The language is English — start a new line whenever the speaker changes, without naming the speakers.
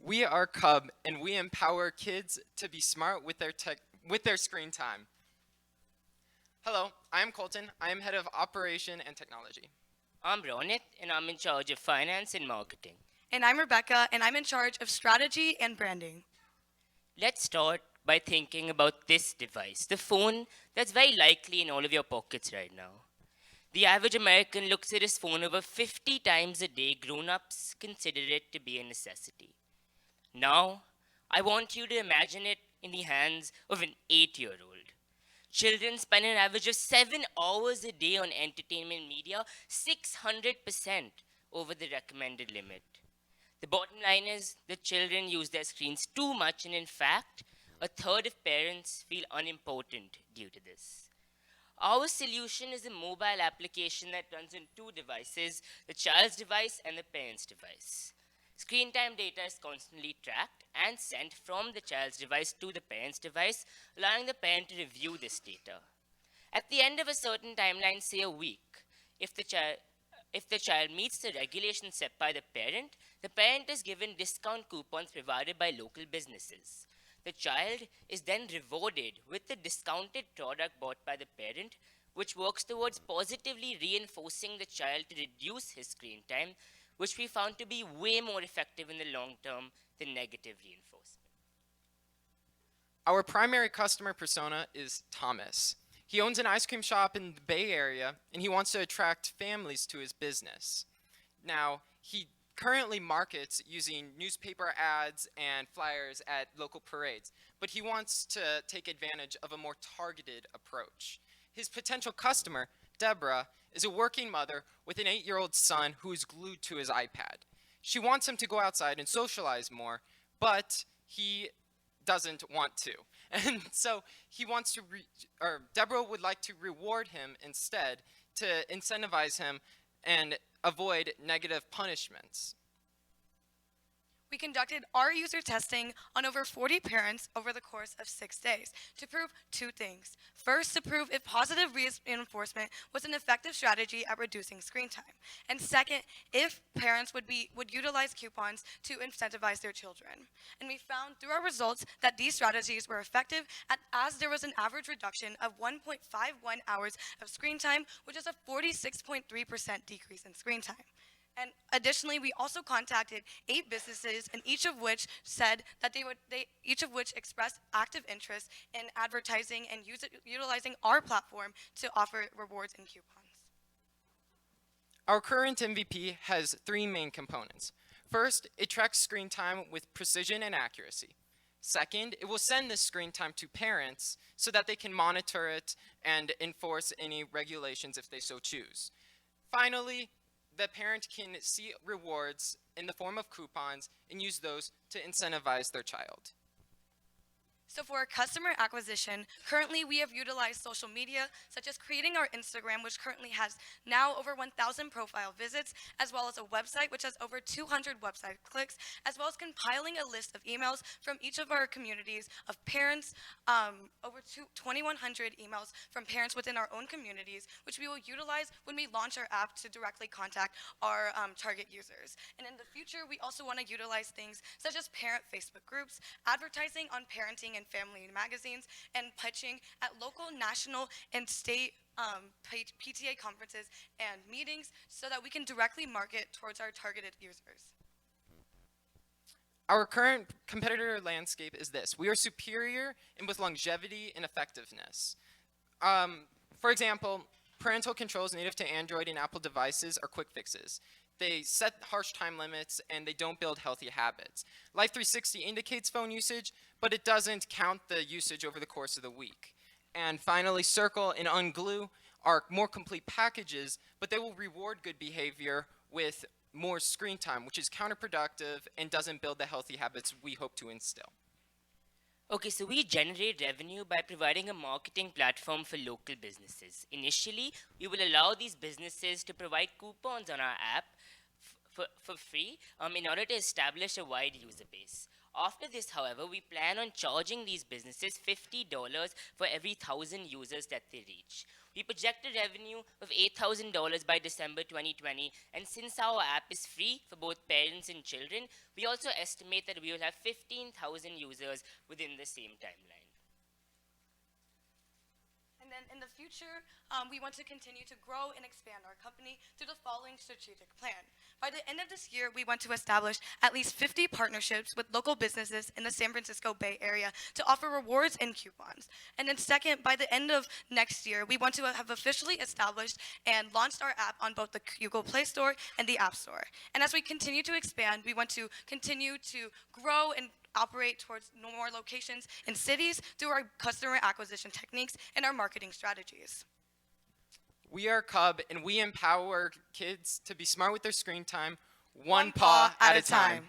We are Cub, and we empower kids to be smart with their screen time. Hello, I am Colten. I am head of operation and technology.
I'm Ronit, and I'm in charge of finance and marketing.
And I'm Rebecca, and I'm in charge of strategy and branding.
Let's start by thinking about this device, the phone that's very likely in all of your pockets right now. The average American looks at his phone over 50 times a day. Grown ups consider it to be a necessity. Now, I want you to imagine it in the hands of an 8-year-old. Children spend an average of 7 hours a day on entertainment media, 600% over the recommended limit. The bottom line is that children use their screens too much, and in fact, a third of parents feel unimportant due to this. Our solution is a mobile application that runs on two devices, the child's device and the parent's device. Screen time data is constantly tracked and sent from the child's device to the parent's device, allowing the parent to review this data. At the end of a certain timeline, say a week, if the child meets the regulations set by the parent is given discount coupons provided by local businesses. The child is then rewarded with the discounted product bought by the parent, which works towards positively reinforcing the child to reduce his screen time, which we found to be way more effective in the long term than negative reinforcement.
Our primary customer persona is Thomas. He owns an ice cream shop in the Bay Area, and he wants to attract families to his business. Now, he currently markets using newspaper ads and flyers at local parades, but he wants to take advantage of a more targeted approach. His potential customer, Deborah, is a working mother with an 8-year-old son who is glued to his iPad. She wants him to go outside and socialize more, but he doesn't want to. And so Deborah would like to reward him instead to incentivize him and avoid negative punishments.
We conducted our user testing on over 40 parents over the course of 6 days to prove two things. First, to prove if positive reinforcement was an effective strategy at reducing screen time. And second, if parents would utilize coupons to incentivize their children. And we found through our results that these strategies were effective as there was an average reduction of 1.51 hours of screen time, which is a 46.3% decrease in screen time. And additionally, we also contacted 8 businesses, and each of which said that each of which expressed active interest in advertising and utilizing our platform to offer rewards and coupons.
Our current MVP has 3 main components. First, it tracks screen time with precision and accuracy. Second, it will send this screen time to parents so that they can monitor it and enforce any regulations if they so choose. Finally, the parent can see rewards in the form of coupons and use those to incentivize their child.
So for our customer acquisition, currently we have utilized social media, such as creating our Instagram, which currently has now over 1,000 profile visits, as well as a website, which has over 200 website clicks, as well as compiling a list of emails from each of our communities of parents, over 2,100 emails from parents within our own communities, which we will utilize when we launch our app to directly contact our target users. And in the future, we also want to utilize things such as parent Facebook groups, advertising on parenting and family magazines, and pitching at local, national, and state PTA conferences and meetings so that we can directly market towards our targeted users.
Our current competitor landscape is this. We are superior in both longevity and effectiveness. For example, parental controls native to Android and Apple devices are quick fixes. They set harsh time limits, and they don't build healthy habits. Life 360 indicates phone usage, but it doesn't count the usage over the course of the week. And finally, Circle and Unglue are more complete packages, but they will reward good behavior with more screen time, which is counterproductive and doesn't build the healthy habits we hope to instill.
Okay, so we generate revenue by providing a marketing platform for local businesses. Initially, we will allow these businesses to provide coupons on our app for free in order to establish a wide user base. After this, however, we plan on charging these businesses $50 for every 1,000 users that they reach. We project a revenue of $8,000 by December 2020, and since our app is free for both parents and children, we also estimate that we will have 15,000 users within the same timeline.
And then in the future, we want to continue to grow and expand our company through the following strategic plan. By the end of this year, we want to establish at least 50 partnerships with local businesses in the San Francisco Bay Area to offer rewards and coupons. And then second, by the end of next year, we want to have officially established and launched our app on both the Google Play Store and the App Store. And as we continue to expand, we want to continue to grow and operate towards more locations in cities through our customer acquisition techniques and our marketing strategies.
We are Cub, and we empower kids to be smart with their screen time, one paw at a time.